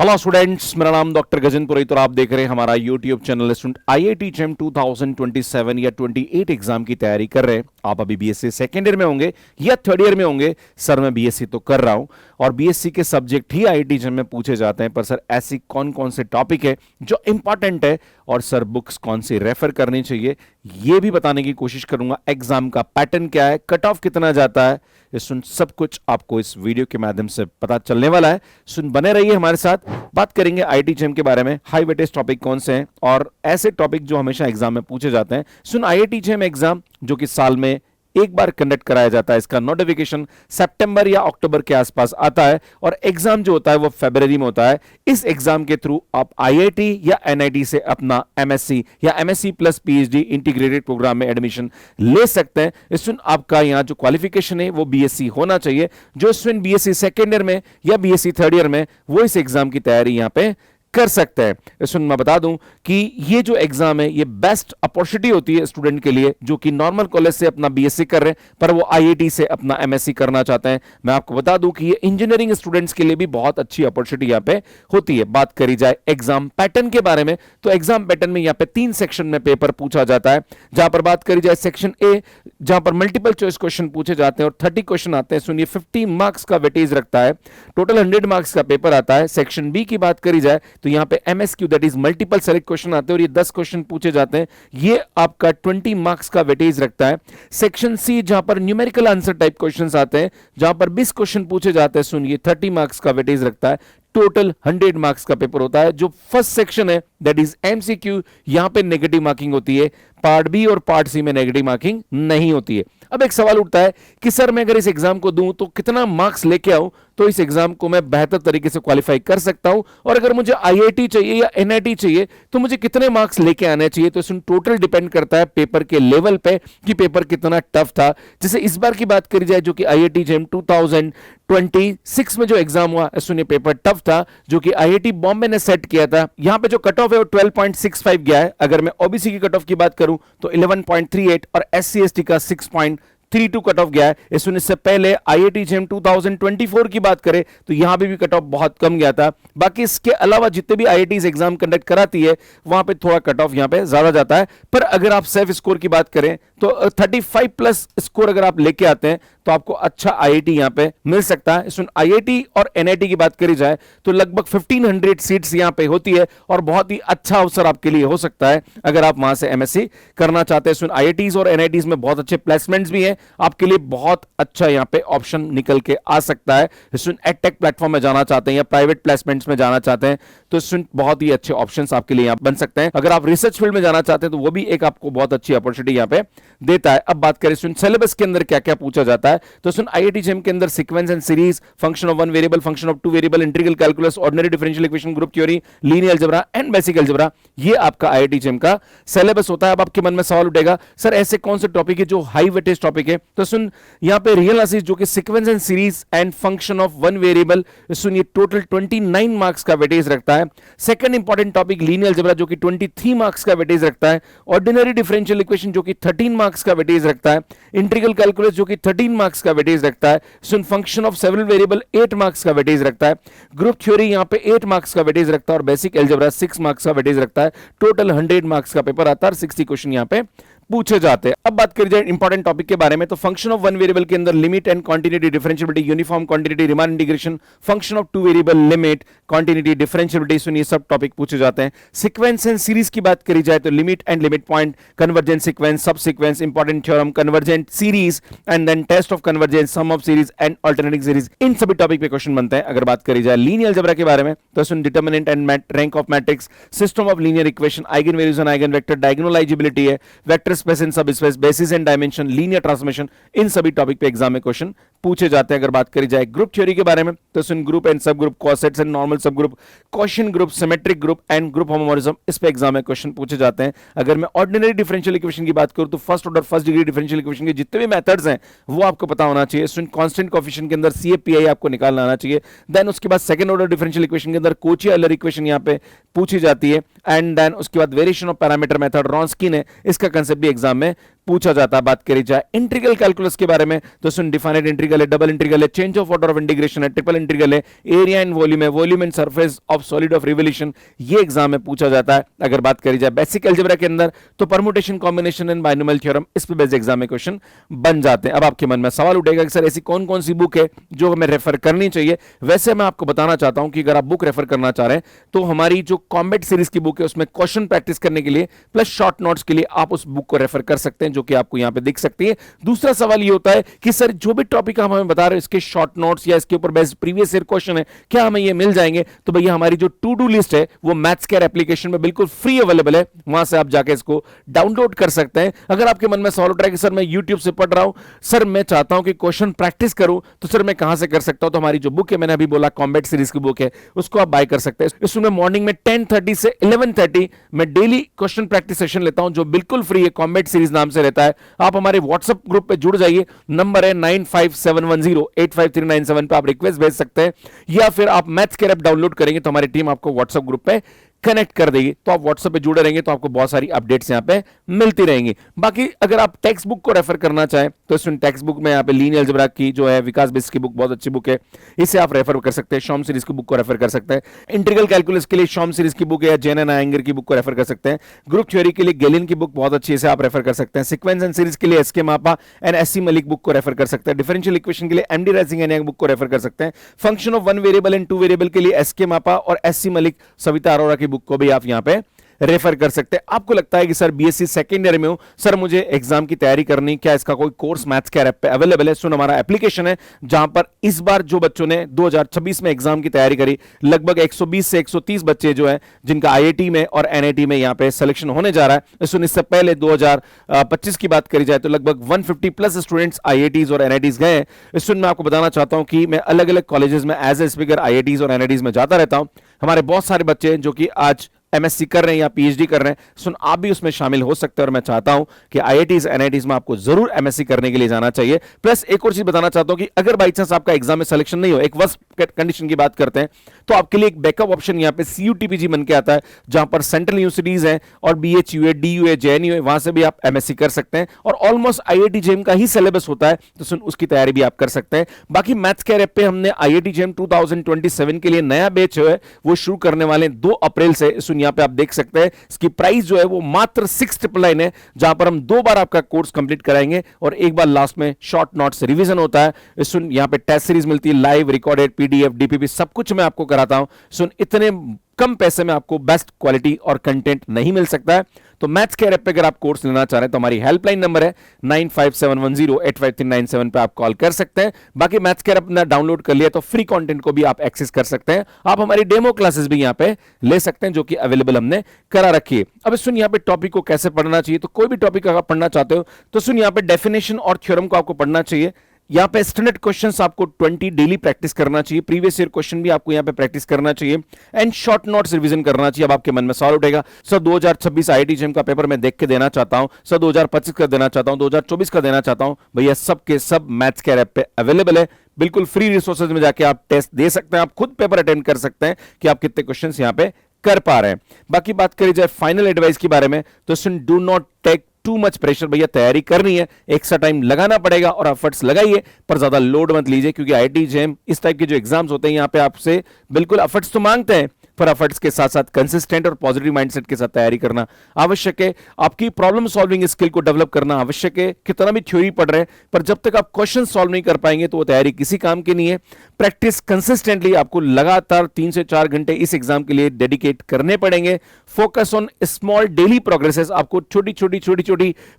Hello students, मेरा नाम doctor Gajendra पुरोहित और आप देख रहे हैं हमारा YouTube channel student IIT JAM 2027 या 28 एग्जाम की तैयारी कर रहे हैं। आप अभी बीएससी सेकेंड ईयर में होंगे या थर्ड ईयर में होंगे। सर मैं बीएससी तो कर रहा हूं और बीएससी के सब्जेक्ट ही आईआईटी जेम में पूछे जाते हैं, पर सर ऐसी कौन कौन से टॉपिक है जो इंपॉर्टेंट है और सर बुक्स कौन सी रेफर करनी चाहिए ये भी बताने की कोशिश करूंगा। एग्जाम का पैटर्न क्या है, कट ऑफ कितना जाता है, सुन सब कुछ आपको इस वीडियो के माध्यम से पता चलने वाला है। सुन बने रहिए हमारे साथ। बात करेंगे आईआईटी जेम के बारे में, हाई वेटेज टॉपिक कौन से हैं और ऐसे टॉपिक जो हमेशा एग्जाम में पूछे जाते हैं। सुन आईआईटी जेम एग्जाम जो कि साल में एक बार कंडक्ट कराया जाता है, इसका नोटिफिकेशन सितंबर या अक्टूबर के आसपास आता है और एग्जाम जो होता है वो फरवरी में होता है। इस एग्जाम के थ्रू आप आईआईटी या एनआईटी से अपना एमएससी या MSc plus PhD integrated programme में एडमिशन ले सकते हैं। इसमें आपका यहाँ जो क्वालिफिकेशन है वो बीएससी होना चाहिए। जो स्टूडेंट बीएससी सेकेंड ईयर में या बीएससी थर्ड ईयर में वो इस एग्जाम की तैयारी यहाँ पे कर सकते हैं। इसमें मैं बता दूं कि ये जो एग्जाम है ये बेस्ट अपॉर्चुनिटी होती है स्टूडेंट के लिए जो कि नॉर्मल कॉलेज से अपना बीएससी कर रहे हैं पर वो आईआईटी से अपना एमएससी करना चाहते हैं। मैं आपको बता दूं कि ये इंजीनियरिंग स्टूडेंट्स के लिए भी बहुत अच्छी अपॉर्चुनिटी यहाँ पे होती है। बात करी जाए एग्जाम पैटर्न के बारे में तो एग्जाम पैटर्न में यहाँ पे 3 सेक्शन में पेपर पूछा जाता है। जहां पर बात करी जाए सेक्शन ए जहां पर मल्टीपल चॉइस क्वेश्चन पूछे जाते हैं और 30 क्वेश्चन आते हैं। सुनिए 50 मार्क्स का वेटेज रखता है, टोटल 100 मार्क्स का पेपर आता है। सेक्शन बी की बात करी जाए तो यहां पे MSQ that is multiple select question आते हैं और ये 10 क्वेश्चन पूछे जाते हैं। ये आपका 20 मार्क्स का वेटेज रखता है। सेक्शन सी जहां पर न्यूमेरिकल आंसर टाइप क्वेश्चंस आते हैं, जहां पर 20 क्वेश्चन पूछे जाते हैं। सुनिए 30 मार्क्स का वेटेज रखता है, टोटल 100 मार्क्स का पेपर होता है। जो फर्स्ट सेक्शन है दैट इज एमसीक्यू, यहां पे नेगेटिव मार्किंग होती है। पार्ट बी और पार्ट सी में नेगेटिव मार्किंग नहीं होती है। अब एक सवाल उठता है कि सर मैं अगर इस एग्जाम को दूं तो कितना मार्क्स लेके आऊं तो इस एग्जाम को मैं बेहतर तरीके से क्वालिफाई कर सकता हूं, और अगर मुझे आईआईटी चाहिए या एनआईटी चाहिए तो मुझे कितने मार्क्स लेके आने चाहिए। तो इसमें टोटल डिपेंड करता है पेपर के लेवल पे कि पेपर कितना टफ था। जैसे इस बार की बात करी जाए जो कि आईआईटी जेम 2026 में जो एग्जाम हुआ सुनिए पेपर टफ था जो कि आईआईटी बॉम्बे ने सेट किया था। यहां पे जो कट ऑफ है वो 12.65 गया है। अगर मैं ओबीसी की कट ऑफ की बात करूं तो 11.38 और एससी एसटी का 6.32 कट ऑफ गया है। इससे पहले आईआईटी जेम 2024 की बात करें तो यहां पे भी कट ऑफ बहुत कम गया था। बाकी इसके अलावा जितने भी आईआईटीज एग्जाम कंडक्ट कराती है वहां पे थोड़ा कट ऑफ यहां पे ज्यादा जाता है। पर अगर आप सेफ स्कोर की बात करें तो 35 प्लस स्कोर अगर आप लेके आते हैं तो आपको अच्छा आईआईटी यहां पे मिल सकता है। इसमें आईआईटी और एनआईटी की बात करी जाए तो लगभग 1500 सीट्स यहां पे होती है और बहुत ही अच्छा अवसर आपके लिए हो सकता है अगर आप वहां से एमएससी करना चाहते हैं। इसमें आईआईटीज और एनआईटीज में बहुत अच्छे प्लेसमेंट्स भी हैं, आपके लिए बहुत अच्छा यहां पे ऑप्शन निकल के आ सकता है। इसमें एडटेक प्लेटफॉर्म में जाना चाहते हैं या प्राइवेट प्लेसमेंट्स में जाना चाहते हैं तो इसमें बहुत ही अच्छे ऑप्शंस आपके लिए यहां बन सकते हैं। अगर आप रिसर्च फील्ड में जाना चाहते हैं तो वो भी एक आपको बहुत अच्छी अपॉर्चुनिटी यहां पे देता है। अब बात करें सिलेबस के अंदर क्या क्या पूछा जाता है तो सुन आईआईटी जेम के अंदर sequence and series, function of one variable, function of two variable, integral calculus, ordinary differential equation, group theory, linear algebra and basic algebra, ये आपका आईआईटी जेम का सिलेबस होता है। अब आपके मन में सवाल उठेगा सर ऐसे कौन से टॉपिक है जो हाई वेटेज टॉपिक है। तो सुन यहां पे रियल एनालिसिस जो कि sequence and series and function of one variable, सुन ये टोटल 29 मार्क्स का वेटेज रखता है। Second important topic linear algebra जो कि 23 मार्क्स का वेटेज रखता है। ऑर्डिनरी डिफरेंशियल इक्वेशन जो कि 13 मार्क्स का वेटेज रखता है। इंटीग्रल कैलकुलस जो कि 13 मार्क्स का वेटेज रखता है। सुन function of several variable 8 marks का वेटेज रखता है। ग्रुप थ्योरी यहां पे 8 मार्क्स का वेटेज रखता है और बेसिक अलजेब्रा 6 मार्क्स का वेटेज रखता है। टोटल 100 मार्क्स का पेपर आता है और 60 क्वेश्चन यहां पे पूछे जाते हैं। अब बात करी जाए इंपॉर्टेंट टॉपिक के बारे में तो फंक्शन ऑफ वन वेरिएबल के अंदर limit and continuity, differentiability, uniform quantity, Riemann integration, function of two variable, limit, continuity, differentiability, सुनिए सब टॉपिक पूछे जाते हैं। सीक्वेंस एंड सीरीज की बात करी जाए तो limit and limit point, convergent sequence, subsequence, important theorem, convergent series and then test of convergence, sum of series and alternating series, इन सभी टॉपिक पे क्वेश्चन बनते हैं। अगर बात करी जाए लीनियर अलजेब्रा के बारे में तो सुन determinant and rank of matrix, system of linear equation, eigen values and eigen vector, diagonalizability है, vector space and subspace, basis and dimension, linear transformation, इन सभी टॉपिक पे एग्जाम में क्वेश्चन पूछे जाते हैं। अगर बात करी जाए ग्रुप थ्योरी के बारे में तो सुन ग्रुप एंड सब ग्रुप, कॉसेट्स एंड नॉर्मल सब group, question group, symmetric group and group homomorphism, इस पे एग्जाम में क्वेश्चन पूछे जाते हैं। अगर मैं ऑर्डिनरी डिफरेंशियल इक्वेशन की बात करूं तो first order first degree differential equation के जितने भी मेथड्स हैं वो आपको पता होना चाहिए। सुन कांस्टेंट कोएफिशिएंट के अंदर सीएपीआई आपको निकालना आना चाहिए। देन उसके बाद सेकंड ऑर्डर डिफरेंशियल इक्वेशन के अंदर कोची-यूलर इक्वेशन यहां पे पूछी जाती है एंड देन उसके बाद वेरिएशन ऑफ पैरामीटर मेथड, रॉन्स्की ने इसका कांसेप्ट भी एग्जाम में पूछा जाता है। बात करी जाए इंटीग्रल कैलकुलस के बारे में तो सुन डिफाइनेट इंटीग्रल है, डबल इंटीग्रल है, change of order of integration है, ट्रिपल इंटीग्रल है, एरिया एंड वॉल्यूम है, volume and surface of solid of revolution, ये एग्जाम में पूछा जाता है। अगर बात करी जाए बेसिक अलजेब्रा के अंदर तो permutation, combination and binomial theorem, इस पे बेस्ड एग्जाम में क्वेश्चन बन जाते हैं। अब आपके मन में सवाल उठेगा कि सर ऐसी कौन कौन सी बुक है जो हमें रेफर करनी चाहिए। वैसे मैं आपको बताना चाहता हूं कि अगर आप बुक रेफर करना चाह रहे हैं तो हमारी जो कॉम्बैट सीरीज की बुक है उसमें क्वेश्चन प्रैक्टिस करने के लिए प्लस शॉर्ट नोट्स के लिए आप उस बुक को रेफर कर सकते हैं, जो कि आपको यहां पे दिख सकती है। दूसरा सवाल ये होता है कि सर जो भी टॉपिक हम हमें बता रहे हैं इसके शॉर्ट नोट्स या इसके ऊपर बेस्ड प्रीवियस ईयर क्वेश्चन है, क्या हमें ये मिल जाएंगे? तो भैया हमारी जो टू डू लिस्ट है वो मैथ्स केयर एप्लीकेशन में बिल्कुल फ्री अवेलेबल है, वहां से आप जाके इसको डाउनलोड कर सकते हैं। अगर आपके मन में सवाल उठ रहा है कि सर मैं यूट्यूब से पढ़ रहा हूं, सर मैं चाहता हूं कि क्वेश्चन प्रैक्टिस करूं, तो सर मैं कहां से कर सकता हूं? तो हमारी जो बुक है, मैंने अभी बोला कॉम्बैट सीरीज की बुक है, उसको आप बाय कर सकते हैं। इसमें मॉर्निंग में 10:30 से 11:30 मैं डेली क्वेश्चन प्रैक्टिस सेशन लेता हूं जो बिल्कुल फ्री है, कॉम्बैट सीरीज नाम से रहता है। आप हमारे व्हाट्सएप ग्रुप पे जुड़ जाइए, नंबर है 9571085397 पे आप रिक्वेस्ट भेज सकते हैं, या फिर आप मैथ्स केयर ऐप डाउनलोड करेंगे तो हमारी टीम आपको व्हाट्सएप ग्रुप पे कनेक्ट कर देगी। तो आप व्हाट्सएप पे जुड़े रहेंगे तो आपको बहुत सारी अपडेट्स यहां पे मिलती रहेंगी। बाकी अगर आप टेक्स्ट बुक को रेफर करना चाहें तो इस टेक्स्ट बुक में यहां पे लीनियर अलजेब्रा की जो है विकास बिस्ट की बुक बहुत अच्छी बुक है, इसे आप रेफर कर सकते हैं। शॉम सीरीज की बुक को रेफर कर सकते हैं। इंटीग्रल कैलकुलस के लिए शॉम सीरीज की बुक है, जैन एंड आयंगर की बुक को रेफर कर सकते हैं। ग्रुप थ्योरी के लिए गैलिन की बुक बहुत अच्छी है, इसे आप रेफर कर सकते हैं। सीक्वेंस एंड सीरीज के लिए एसके मापा एंड एससी मलिक बुक को रेफर कर सकते हैं। डिफरेंशियल इक्वेशन के लिए एमडी राइजिंग एंड बुक को रेफर कर सकते हैं। Function of one variable and two variable के लिए एसके मापा और एससी मलिक सविता अरोरा की बुक को भी आप यहां पे रेफर कर सकते हैं। आपको लगता है कि सर बीएससी सेकेंड ईयर में हूं, सर मुझे एग्जाम की तैयारी करनी, क्या इसका कोई कोर्स मैथ्स केयर ऐप पे अवेलेबल है? सुन हमारा एप्लीकेशन है जहां पर इस बार जो बच्चों ने 2026 में एग्जाम की तैयारी करी, लगभग 120 से 130 बच्चे जो हैं जिनका आईआईटी में और एनआईटी में यहां पे सिलेक्शन होने जा रहा है। सुन इससे पहले 2025 की बात करी जाए तो लगभग 150 प्लस स्टूडेंट्स आईआईटीज और एनआईटीज गए हैं। सुन मैं आपको बताना चाहता हूं कि मैं अलग अलग कॉलेजेस में एज ए स्पीकर आईआईटीज और एनआईटीज में जाता रहता हूं। हमारे बहुत सारे बच्चे हैं जो कि आज एमएससी कर रहे हैं या पीएचडी कर रहे हैं। सुन आप भी उसमें शामिल हो सकते हैं और मैं चाहता हूं कि आईआईटीज एनआईटीज में आपको जरूर एमएससी करने के लिए जाना चाहिए। प्लस एक और चीज बताना चाहता हूं कि अगर बाई चांस आपका एग्जाम में सिलेक्शन नहीं हो, एक वर्स्ट कंडीशन की बात करते हैं, तो आपके लिए एक बैकअप ऑप्शन यहां पे सीयूटीपीजी बन के आता है, जहां पर सेंट्रल यूनिवर्सिटीज हैं और बीएचयूए, डीयूए, जेएनयूए, वहां से भी आप एमएससी कर सकते हैं और ऑलमोस्ट आईआईटी जेम का ही सिलेबस होता है, तो सुन उसकी तैयारी भी आप कर सकते हैं। बाकी मैथ्स केयर ऐप पे हमने आईआईटी जेम 2027 के लिए नया बैच जो है वो शुरू करने वाले 2 अप्रैल से। सुन यहां पे आप देख सकते हैं इसकी प्राइस जो है वो मात्र 699 है, जहां पर हम 2 बार आपका कोर्स कंप्लीट कराएंगे और एक बार लास्ट में शॉर्ट नोट्स रिवीजन होता है। सुन यहां पे टेस्ट सीरीज मिलती है, लाइव, रिकॉर्डेड, पीडीएफ, डीपीपी, सब कुछ मैं आपको कराता हूं। सुन इतने कम पैसे में आपको बेस्ट क्वालिटी और कंटेंट नहीं मिल सकता है। तो मैथ्स केयर ऐप पे अगर आप कोर्स लेना चाह रहे हैं तो हमारी हेल्पलाइन नंबर है 9571085397 पे आप कॉल कर सकते हैं। बाकी मैथ्स केयर ऐप डाउनलोड कर लिया तो फ्री कंटेंट को भी आप एक्सेस कर सकते हैं। आप हमारी डेमो क्लासेस भी यहां पे ले सकते हैं जो कि अवेलेबल हमने करा रखी है। अब सुन यहां पे टॉपिक को कैसे पढ़ना चाहिए, तो कोई भी टॉपिक अगर पढ़ना चाहते हो तो सुन यहां पे डेफिनेशन और थ्योरम को आपको पढ़ना चाहिए। यहां पे स्टैंडर्ड क्वेश्चंस आपको 20 डेली प्रैक्टिस करना चाहिए, प्रीवियस ईयर क्वेश्चन भी आपको यहां पे प्रैक्टिस करना चाहिए एंड शॉर्ट नोट्स रिवीजन करना चाहिए। अब आपके मन में सवाल उठेगा, सर 2026 आईआईटी जेम का पेपर मैं देख के देना चाहता हूं, सर 2025 का देना चाहता हूं, 2024 का देना चाहता हूं। भैया सब के सब मैथ्स केयर ऐप पे अवेलेबल है, बिल्कुल फ्री रिसोर्सेज में जाके आप टेस्ट दे सकते हैं, आप खुद पेपर अटेंड कर सकते हैं कि आप कितने क्वेश्चन यहां पे कर पा रहे हैं। बाकी बात करी जाए फाइनल एडवाइस के बारे में तो सुन do not take too much pressure. भैया तैयारी करनी है, एक्स्ट्रा टाइम लगाना पड़ेगा और एफर्ट्स लगाइए, पर ज्यादा लोड मत लीजिए, क्योंकि आईआईटी जेम इस टाइप के जो एग्जाम्स होते हैं यहां पे आपसे बिल्कुल एफर्ट्स तो मांगते हैं, पर एफर्ट्स के साथ साथ कंसिस्टेंट और पॉजिटिव माइंडसेट के साथ तैयारी करना आवश्यक है। आपकी प्रॉब्लम सॉल्विंग स्किल को डेवलप करना आवश्यक है। कितना भी थ्योरी पढ़ रहे हैं, पर जब तक आप क्वेश्चन सॉल्व नहीं कर पाएंगे तो वो तैयारी किसी काम की नहीं है। प्रैक्टिस कंसिस्टेंटली आपको लगातार 3 से 4 घंटे इस एग्जाम के लिए डेडिकेट करने पड़ेंगे। Focus on small daily progresses, आपको छोटी छोटी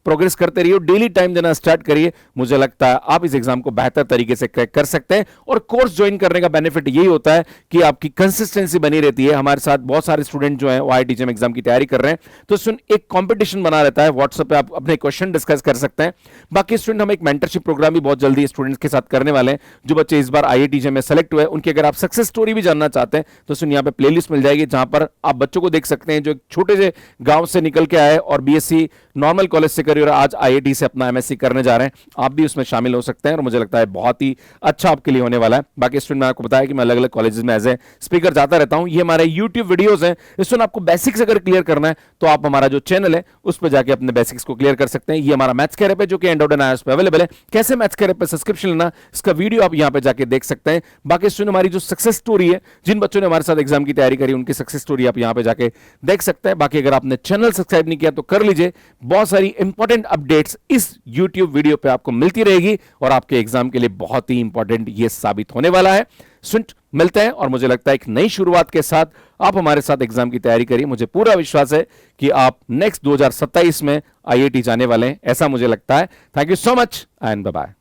प्रोग्रेस करते रहिए, डेली टाइम देना स्टार्ट करिए। मुझे लगता है आप इस एग्जाम को बेहतर तरीके से क्रैक कर सकते हैं। और कोर्स ज्वाइन करने का बेनिफिट यही होता है कि आपकी कंसिस्टेंसी बनी रहती है। हमारे साथ बहुत सारे स्टूडेंट जो हैं वो आईआईटी जेम एग्जाम की तैयारी कर रहे हैं, तो सुन एक कंपटीशन बना रहता है, व्हाट्सएप पे आप अपने क्वेश्चन डिस्कस कर सकते हैं। बाकी स्टूडेंट हम एक मेंटरशिप प्रोग्राम भी बहुत जल्दी स्टूडेंट्स के साथ करने वाले हैं। जो बच्चे इस बार आईआईटी जेम में सेलेक्ट हुए उनकी अगर आप सक्सेस स्टोरी भी जानना चाहते हैं तो सुन यहाँ पे प्लेलिस्ट मिल जाएगी, जहां पर आप बच्चों को देख सकते हैं जो एक छोटे से गांव से निकल के आए और बीएससी नॉर्मल कॉलेज से करी और आज आईआईटी से अपना एमएससी करने जा रहे हैं। आप भी उसमें शामिल हो सकते हैं और मुझे लगता है बहुत ही अच्छा आपके लिए होने वाला है। बाकी स्टूडेंट, मैं आपको बताया कि मैं अलग अलग कॉलेजेस में एज ए स्पीकर जाता रहता हूं। ये हमारे यूट्यूब वीडियोस हैं, इसमें आपको बेसिक्स अगर क्लियर करना है तो आप हमारा जो चैनल है उस पर जाके अपने बेसिक्स को क्लियर कर सकते हैं। ये हमारा मैथ्स कैरियर पे जो कि एंड्रॉइड एंड आईओएस पे अवेलेबल है। कैसे मैथ्स कैरियर पे सब्सक्रिप्शन लेना, इसका वीडियो आप यहां पे जाके देख सकते हैं। बाकी स्टूडेंट, हमारी जो सक्सेस स्टोरी है, जिन बच्चों ने हमारे साथ एग्जाम की तैयारी करी उनकी सक्सेस स्टोरी आप यहां पे जाके देख सकते हैं। बाकी अगर आपने चैनल सब्सक्राइब नहीं किया तो कर लीजिए, बहुत सारी इंपॉर्टेंट अपडेट्स इस यूट्यूब वीडियो पे आपको मिलती रहेगी और आपके एग्जाम के लिए बहुत ही इंपॉर्टेंट ये साबित होने वाला है। सुन, मिलते हैं और मुझे लगता है एक नई शुरुआत के साथ आप हमारे साथ एग्जाम की तैयारी करिए। मुझे पूरा विश्वास है कि आप नेक्स्ट 2027 में आईआईटी जाने वाले हैं, ऐसा मुझे लगता है। Thank you so much and bye bye.